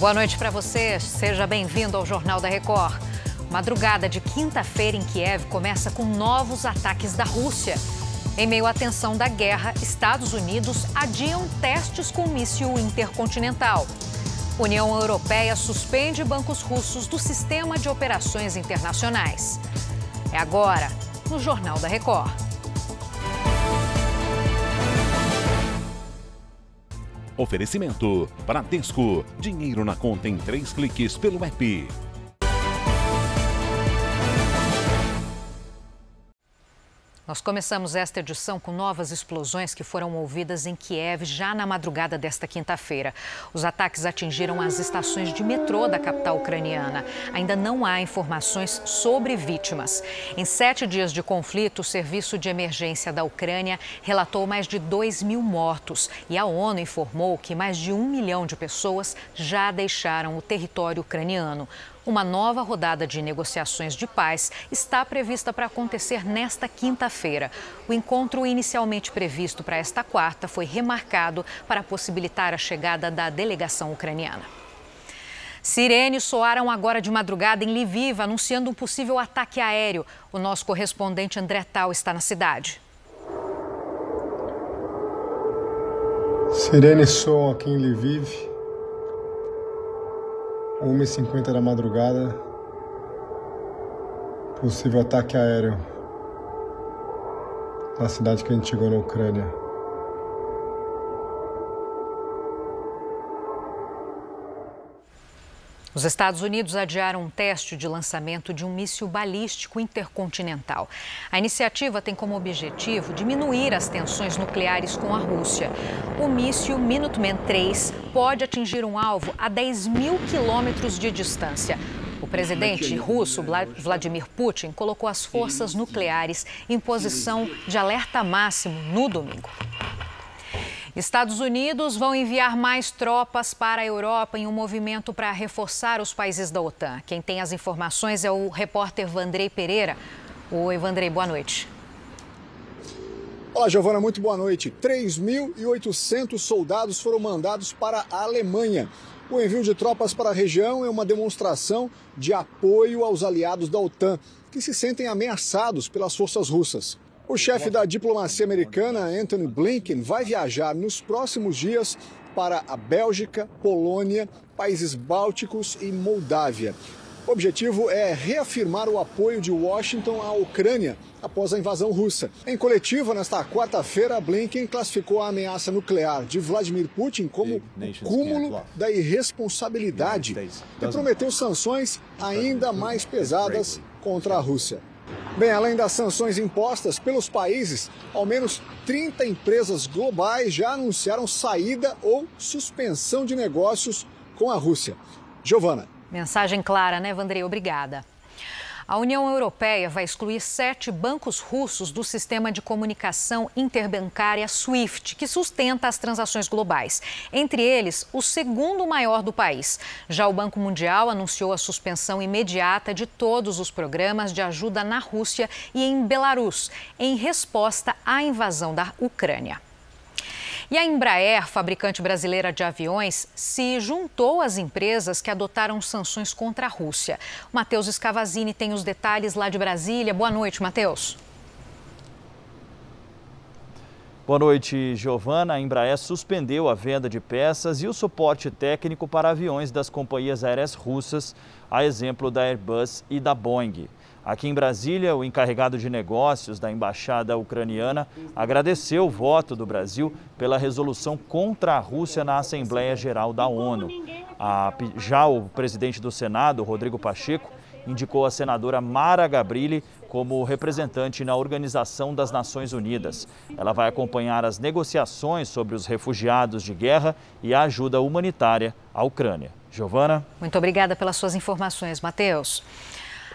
Boa noite para você, seja bem-vindo ao Jornal da Record. Madrugada de quinta-feira em Kiev começa com novos ataques da Rússia. Em meio à tensão da guerra, Estados Unidos adiam testes com míssil intercontinental. União Europeia suspende bancos russos do sistema de operações internacionais. É agora, no Jornal da Record. Oferecimento Bradesco. Dinheiro na conta em 3 cliques pelo app. Nós começamos esta edição com novas explosões que foram ouvidas em Kiev já na madrugada desta quinta-feira. Os ataques atingiram as estações de metrô da capital ucraniana. Ainda não há informações sobre vítimas. Em 7 dias de conflito, o Serviço de Emergência da Ucrânia relatou mais de 2.000 mortos. E a ONU informou que mais de 1 milhão de pessoas já deixaram o território ucraniano. Uma nova rodada de negociações de paz está prevista para acontecer nesta quinta-feira. O encontro inicialmente previsto para esta quarta foi remarcado para possibilitar a chegada da delegação ucraniana. Sirenes soaram agora de madrugada em Lviv, anunciando um possível ataque aéreo. O nosso correspondente André Tal está na cidade. Sirenes soam aqui em Lviv. 1h50 da madrugada, possível ataque aéreo na cidade que a gente chegou na Ucrânia. Os Estados Unidos adiaram um teste de lançamento de um míssil balístico intercontinental. A iniciativa tem como objetivo diminuir as tensões nucleares com a Rússia. O míssil Minuteman III pode atingir um alvo a 10.000 quilômetros de distância. O presidente russo Vladimir Putin colocou as forças nucleares em posição de alerta máximo no domingo. Estados Unidos vão enviar mais tropas para a Europa em um movimento para reforçar os países da OTAN. Quem tem as informações é o repórter Vandrei Pereira. Oi, Vandrei, boa noite. Olá, Giovana, muito boa noite. 3.800 soldados foram mandados para a Alemanha. O envio de tropas para a região é uma demonstração de apoio aos aliados da OTAN, que se sentem ameaçados pelas forças russas. O chefe da diplomacia americana, Antony Blinken, vai viajar nos próximos dias para a Bélgica, Polônia, países bálticos e Moldávia. O objetivo é reafirmar o apoio de Washington à Ucrânia após a invasão russa. Em coletiva, nesta quarta-feira, Blinken classificou a ameaça nuclear de Vladimir Putin como o cúmulo da irresponsabilidade e prometeu sanções ainda mais pesadas contra a Rússia. Bem, além das sanções impostas pelos países, ao menos 30 empresas globais já anunciaram saída ou suspensão de negócios com a Rússia. Giovana. Mensagem clara, né, Vandrei? Obrigada. A União Europeia vai excluir 7 bancos russos do sistema de comunicação interbancária SWIFT, que sustenta as transações globais. Entre eles, o segundo maior do país. Já o Banco Mundial anunciou a suspensão imediata de todos os programas de ajuda na Rússia e em Belarus, em resposta à invasão da Ucrânia. E a Embraer, fabricante brasileira de aviões, se juntou às empresas que adotaram sanções contra a Rússia. O Matheus Scavazini tem os detalhes lá de Brasília. Boa noite, Matheus. Boa noite, Giovana. A Embraer suspendeu a venda de peças e o suporte técnico para aviões das companhias aéreas russas, a exemplo da Airbus e da Boeing. Aqui em Brasília, o encarregado de negócios da Embaixada Ucraniana agradeceu o voto do Brasil pela resolução contra a Rússia na Assembleia Geral da ONU. Já o presidente do Senado, Rodrigo Pacheco, indicou a senadora Mara Gabrilli como representante na Organização das Nações Unidas. Ela vai acompanhar as negociações sobre os refugiados de guerra e a ajuda humanitária à Ucrânia. Giovana? Muito obrigada pelas suas informações, Matheus.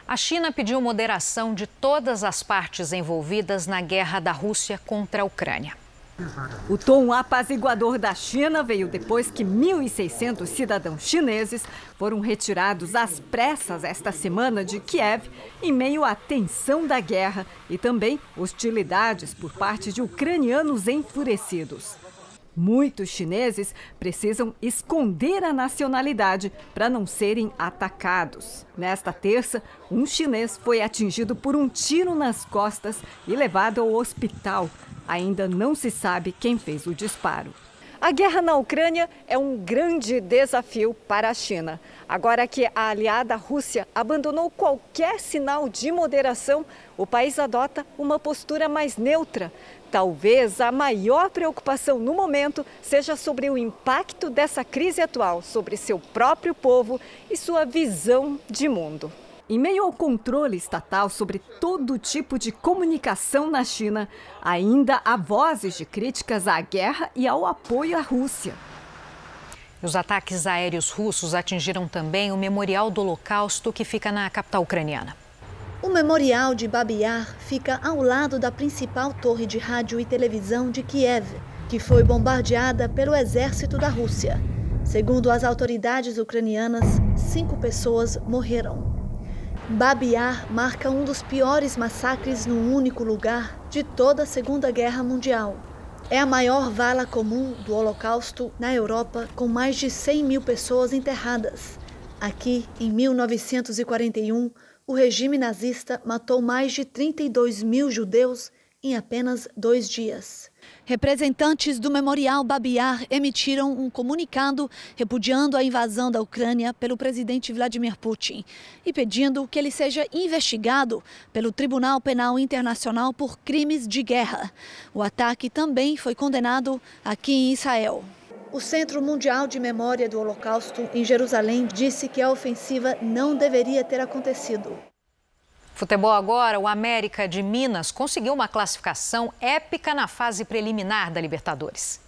A China pediu moderação de todas as partes envolvidas na guerra da Rússia contra a Ucrânia. O tom apaziguador da China veio depois que 1.600 cidadãos chineses foram retirados às pressas esta semana de Kiev, em meio à tensão da guerra e também hostilidades por parte de ucranianos enfurecidos. Muitos chineses precisam esconder a nacionalidade para não serem atacados. Nesta terça, um chinês foi atingido por um tiro nas costas e levado ao hospital. Ainda não se sabe quem fez o disparo. A guerra na Ucrânia é um grande desafio para a China. Agora que a aliada Rússia abandonou qualquer sinal de moderação, o país adota uma postura mais neutra. Talvez a maior preocupação no momento seja sobre o impacto dessa crise atual sobre seu próprio povo e sua visão de mundo. Em meio ao controle estatal sobre todo tipo de comunicação na China, ainda há vozes de críticas à guerra e ao apoio à Rússia. Os ataques aéreos russos atingiram também o Memorial do Holocausto, que fica na capital ucraniana. O Memorial de Babi Yar fica ao lado da principal torre de rádio e televisão de Kiev, que foi bombardeada pelo exército da Rússia. Segundo as autoridades ucranianas, 5 pessoas morreram. Babi Yar marca um dos piores massacres num único lugar de toda a Segunda Guerra Mundial. É a maior vala comum do Holocausto na Europa, com mais de 100 mil pessoas enterradas. Aqui, em 1941, o regime nazista matou mais de 32 mil judeus em apenas 2 dias. Representantes do Memorial Babi Yar emitiram um comunicado repudiando a invasão da Ucrânia pelo presidente Vladimir Putin e pedindo que ele seja investigado pelo Tribunal Penal Internacional por crimes de guerra. O ataque também foi condenado aqui em Israel. O Centro Mundial de Memória do Holocausto em Jerusalém disse que a ofensiva não deveria ter acontecido. Futebol agora, o América de Minas conseguiu uma classificação épica na fase preliminar da Libertadores.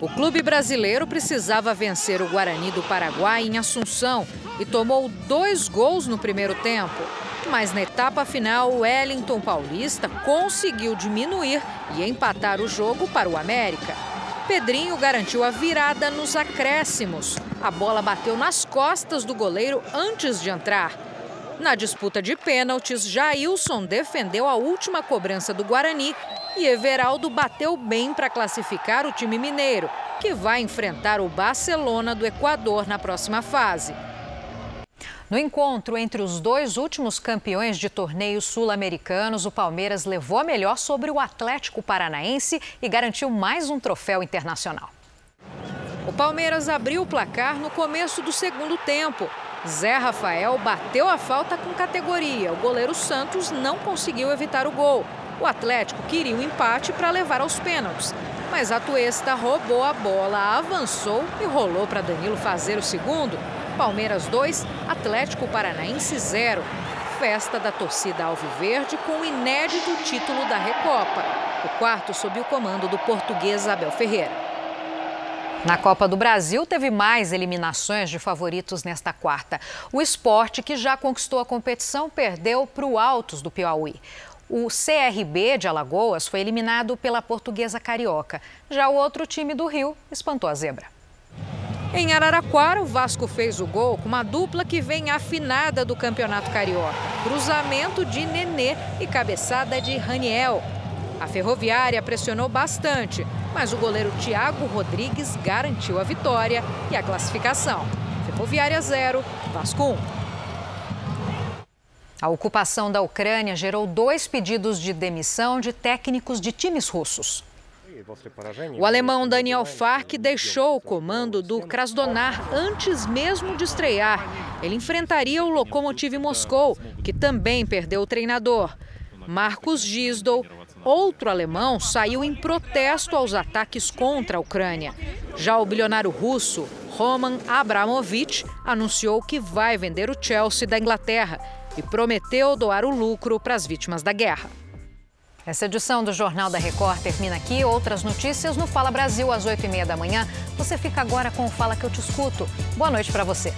O clube brasileiro precisava vencer o Guarani do Paraguai em Assunção e tomou 2 gols no primeiro tempo. Mas na etapa final, o Wellington Paulista conseguiu diminuir e empatar o jogo para o América. Pedrinho garantiu a virada nos acréscimos. A bola bateu nas costas do goleiro antes de entrar. Na disputa de pênaltis, Jailson defendeu a última cobrança do Guarani e Everaldo bateu bem para classificar o time mineiro, que vai enfrentar o Barcelona do Equador na próxima fase. No encontro entre os 2 últimos campeões de torneios sul-americanos, o Palmeiras levou a melhor sobre o Atlético Paranaense e garantiu mais um troféu internacional. O Palmeiras abriu o placar no começo do segundo tempo. Zé Rafael bateu a falta com categoria. O goleiro Santos não conseguiu evitar o gol. O Atlético queria o empate para levar aos pênaltis. Mas Atuesta roubou a bola, avançou e rolou para Danilo fazer o segundo. Palmeiras 2, Atlético Paranaense 0. Festa da torcida alviverde com o inédito título da Recopa. O quarto sob o comando do português Abel Ferreira. Na Copa do Brasil, teve mais eliminações de favoritos nesta quarta. O Sport, que já conquistou a competição, perdeu para o Altos do Piauí. O CRB de Alagoas foi eliminado pela Portuguesa Carioca. Já o outro time do Rio espantou a zebra. Em Araraquara, o Vasco fez o gol com uma dupla que vem afinada do Campeonato Carioca. Cruzamento de Nenê e cabeçada de Raniel. A Ferroviária pressionou bastante, mas o goleiro Thiago Rodrigues garantiu a vitória e a classificação. Ferroviária 0, Vasco 1. A ocupação da Ucrânia gerou 2 pedidos de demissão de técnicos de times russos. O alemão Daniel Fark deixou o comando do Krasnodar antes mesmo de estrear. Ele enfrentaria o Lokomotiv Moscou, que também perdeu o treinador. Marcus Gisdol, outro alemão, saiu em protesto aos ataques contra a Ucrânia. Já o bilionário russo Roman Abramovich anunciou que vai vender o Chelsea da Inglaterra e prometeu doar o lucro para as vítimas da guerra. Essa edição do Jornal da Record termina aqui. Outras notícias no Fala Brasil às 8h30 da manhã. Você fica agora com o Fala que eu te escuto. Boa noite para você.